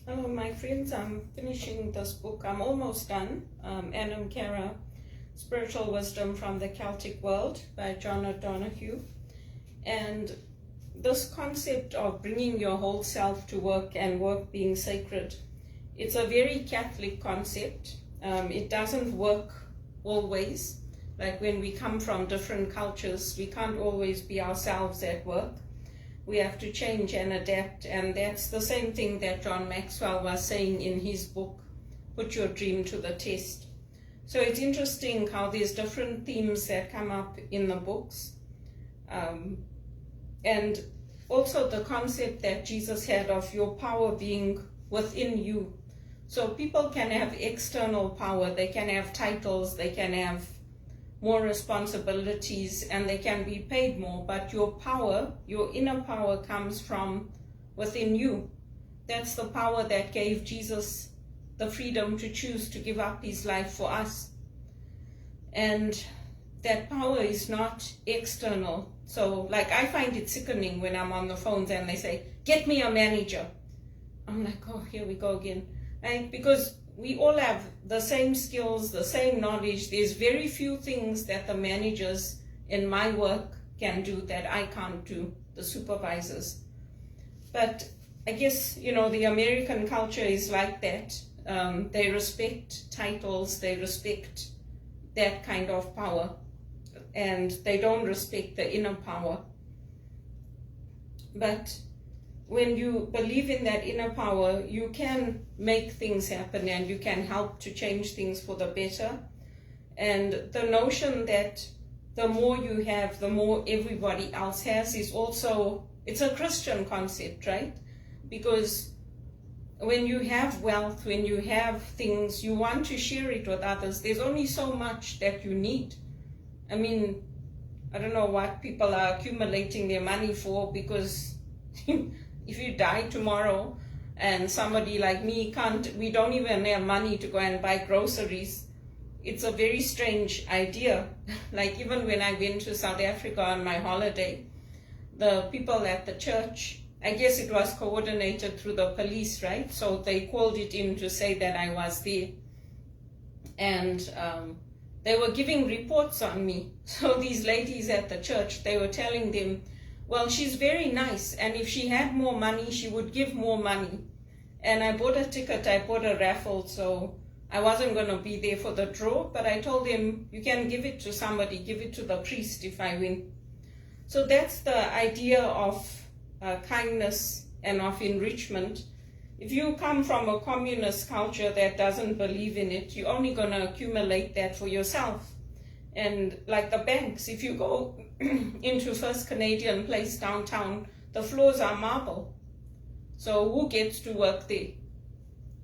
Hello, my friends. I'm finishing this book. I'm almost done. Adam Kara, Spiritual Wisdom from the Celtic World by John O'Donoghue. And this concept of bringing your whole self to work and work being sacred, it's a very Catholic concept. It doesn't work always. Like when we come from different cultures, we can't always be ourselves at work. We have to change and adapt, and that's the same thing that John Maxwell was saying in his book, Put Your Dream to the Test. So it's interesting how there's different themes that come up in the books. And also the concept that Jesus had of your power being within you. So people can have external power, they can have titles, they can have more responsibilities, and they can be paid more, but your power, your inner power, comes from within you. That's the power that gave Jesus the freedom to choose to give up his life for us. And that power is not external. So like I find it sickening when I'm on the phones and they say, get me a manager. I'm like, oh, here we go again. Right? Because we all have the same skills, the same knowledge. There's very few things that the managers in my work can do that I can't do, the supervisors. But I guess, the American culture is like that. They respect titles, they respect that kind of power, and they don't respect the inner power. But when you believe in that inner power, you can make things happen and you can help to change things for the better. And the notion that the more you have, the more everybody else has is also, it's a Christian concept, right? Because when you have wealth, when you have things, you want to share it with others. There's only so much that you need. I mean, I don't know what people are accumulating their money for, because if you die tomorrow and somebody like me we don't even have money to go and buy groceries, it's a very strange idea. Like even when I went to South Africa on my holiday, the people at the church, I guess it was coordinated through the police, right? So they called it in to say that I was there. And they were giving reports on me. So these ladies at the church, they were telling them, well, she's very nice, and if she had more money, she would give more money. And I bought a ticket, I bought a raffle, so I wasn't going to be there for the draw, but I told him, you can give it to somebody, give it to the priest if I win. So that's the idea of kindness and of enrichment. If you come from a communist culture that doesn't believe in it, you're only going to accumulate that for yourself. And like the banks, if you go into First Canadian Place downtown, the floors are marble. So who gets to work there?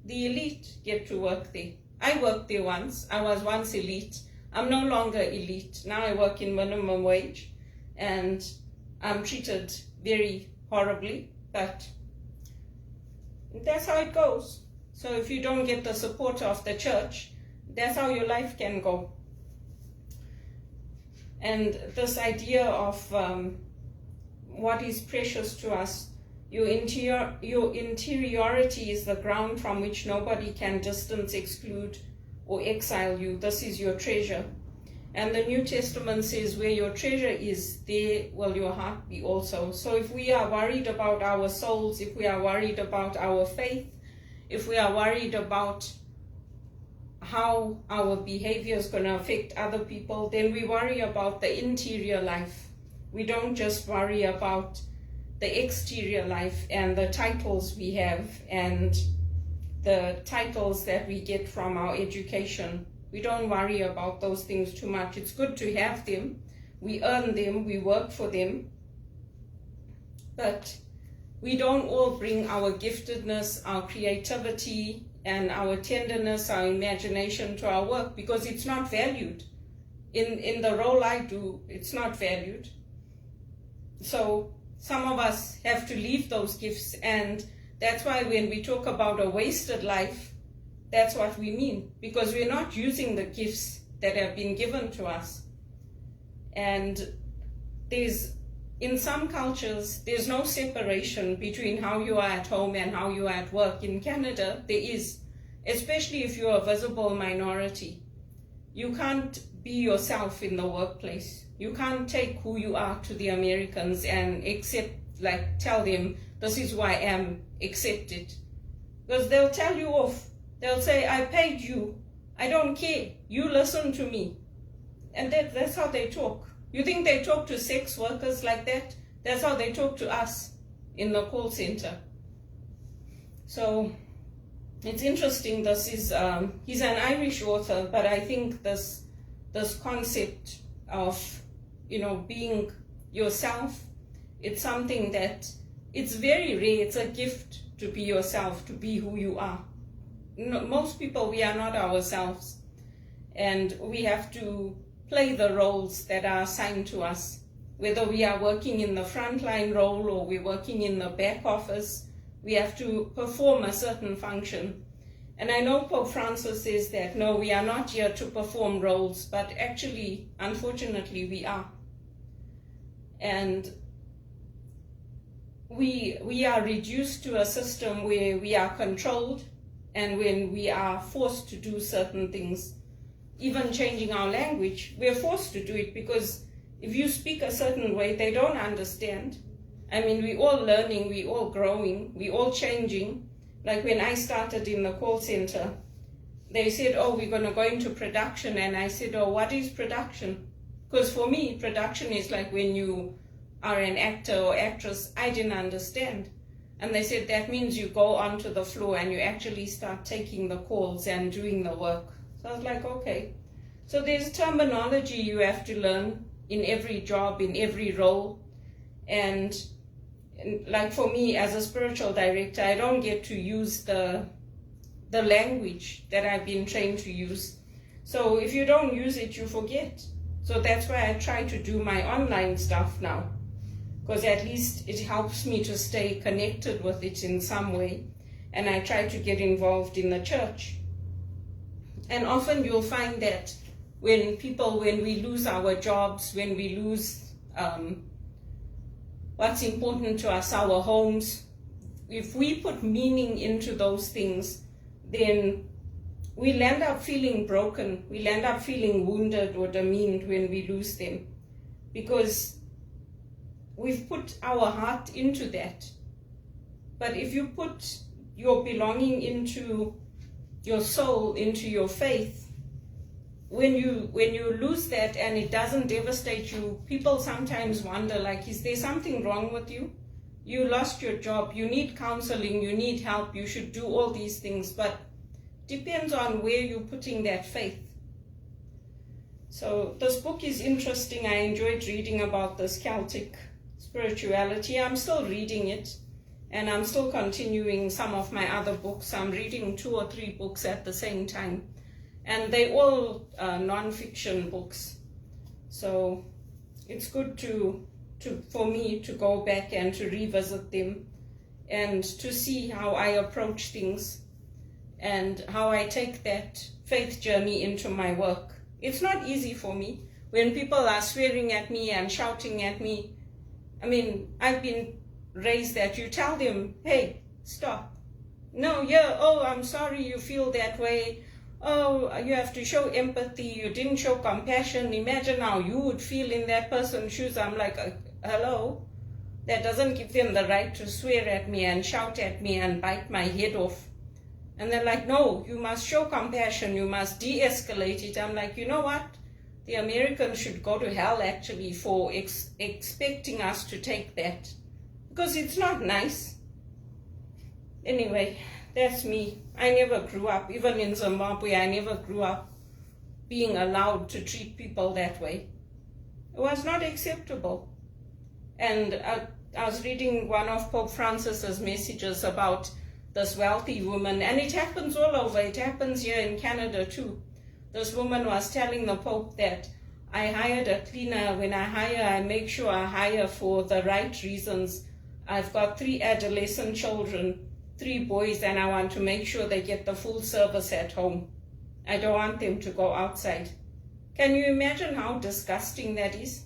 The elite get to work there. I worked there once. I was once elite. I'm no longer elite. Now I work in minimum wage, and I'm treated very horribly, but that's how it goes. So if you don't get the support of the church, that's how your life can go. And this idea of what is precious to us, your interiority is the ground from which nobody can distance, exclude, or exile you. This is your treasure. And the New Testament says, where your treasure is, there will your heart be also. So if we are worried about our souls, if we are worried about our faith, if we are worried about how our behavior is going to affect other people, then we worry about the interior life. We don't just worry about the exterior life and the titles we have and the titles that we get from our education. We don't worry about those things too much. It's good to have them. We earn them, we work for them. But we don't all bring our giftedness, our creativity, and our tenderness, our imagination to our work, because it's not valued. In the role I do, it's not valued. So some of us have to leave those gifts, and that's why when we talk about a wasted life, that's what we mean, because we're not using the gifts that have been given to us. And there's in some cultures, there's no separation between how you are at home and how you are at work. In Canada, there is, especially if you're a visible minority. You can't be yourself in the workplace. You can't take who you are to the Americans and tell them, this is who I am, accept it. Because they'll tell you off. They'll say, I paid you. I don't care. You listen to me. And that's how they talk. You think they talk to sex workers like that? That's how they talk to us in the call center. So it's interesting. This is he's an Irish author, but I think this concept of being yourself, it's something that it's very rare. It's a gift to be yourself, to be who you are. Most people, we are not ourselves, and we have to play the roles that are assigned to us. Whether we are working in the frontline role or we're working in the back office, we have to perform a certain function. And I know Pope Francis says that, no, we are not here to perform roles, but actually, unfortunately, we are. And we are reduced to a system where we are controlled, and when we are forced to do certain things, even changing our language, we're forced to do it, because if you speak a certain way, they don't understand. I mean, we're all learning, we're all growing, we're all changing. Like when I started in the call center, they said, oh, we're going to go into production. And I said, oh, what is production? Because for me, production is like when you are an actor or actress. I didn't understand. And they said, that means you go onto the floor and you actually start taking the calls and doing the work. So I was like, okay. So there's terminology you have to learn in every job, in every role. And like for me as a spiritual director, I don't get to use the language that I've been trained to use. So if you don't use it, you forget. So that's why I try to do my online stuff now, because at least it helps me to stay connected with it in some way. And I try to get involved in the church. And often you'll find that when we lose our jobs, when we lose what's important to us, our homes, if we put meaning into those things, then we'll end up feeling broken. We'll end up feeling wounded or demeaned when we lose them, because we've put our heart into that. But if you put your belonging into your soul, into your faith, when you lose that and it doesn't devastate you, people sometimes wonder, like, is there something wrong with you? You lost your job, you need counseling, you need help, you should do all these things, but depends on where you're putting that faith. So this book is interesting. I enjoyed reading about this Celtic spirituality. I'm still reading it, and I'm still continuing some of my other books. I'm reading 2 or 3 books at the same time, and they all non-fiction books. So it's good for me to go back and to revisit them and to see how I approach things and how I take that faith journey into my work. It's not easy for me when people are swearing at me and shouting at me. I mean, I've been raised that you tell them, hey, stop. No, yeah, oh, I'm sorry you feel that way. Oh, you have to show empathy. You didn't show compassion. Imagine how you would feel in that person's shoes. I'm like, hello? That doesn't give them the right to swear at me and shout at me and bite my head off. And they're like, no, you must show compassion. You must de-escalate it. I'm like, you know what? The Americans should go to hell, actually, for expecting us to take that. Because it's not nice. Anyway, that's me. I never grew up, even in Zimbabwe, I never grew up being allowed to treat people that way. It was not acceptable. And I was reading one of Pope Francis's messages about this wealthy woman, and it happens all over. It happens here in Canada too. This woman was telling the Pope that I hired a cleaner. When I hire, I make sure I hire for the right reasons. I've got 3 adolescent children, 3 boys, and I want to make sure they get the full service at home. I don't want them to go outside. Can you imagine how disgusting that is?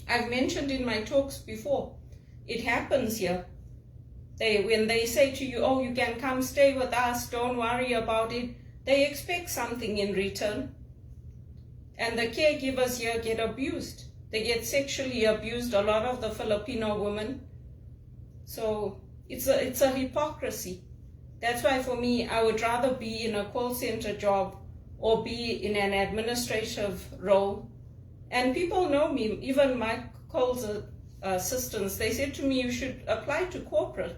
I've mentioned in my talks before, it happens here. When they say to you, oh, you can come stay with us, don't worry about it, they expect something in return. And the caregivers here get abused. They get sexually abused, a lot of the Filipino women. So it's a hypocrisy. That's why for me, I would rather be in a call center job or be in an administrative role. And people know me, even my calls assistants, they said to me, you should apply to corporate.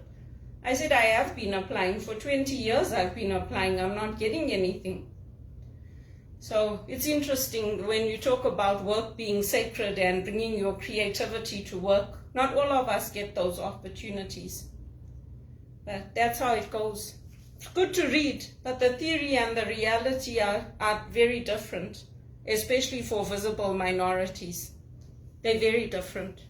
I said, I have been applying. For 20 years I've been applying. I'm not getting anything. So it's interesting when you talk about work being sacred and bringing your creativity to work. Not all of us get those opportunities. But that's how it goes. It's good to read, but the theory and the reality are very different, especially for visible minorities. They're very different.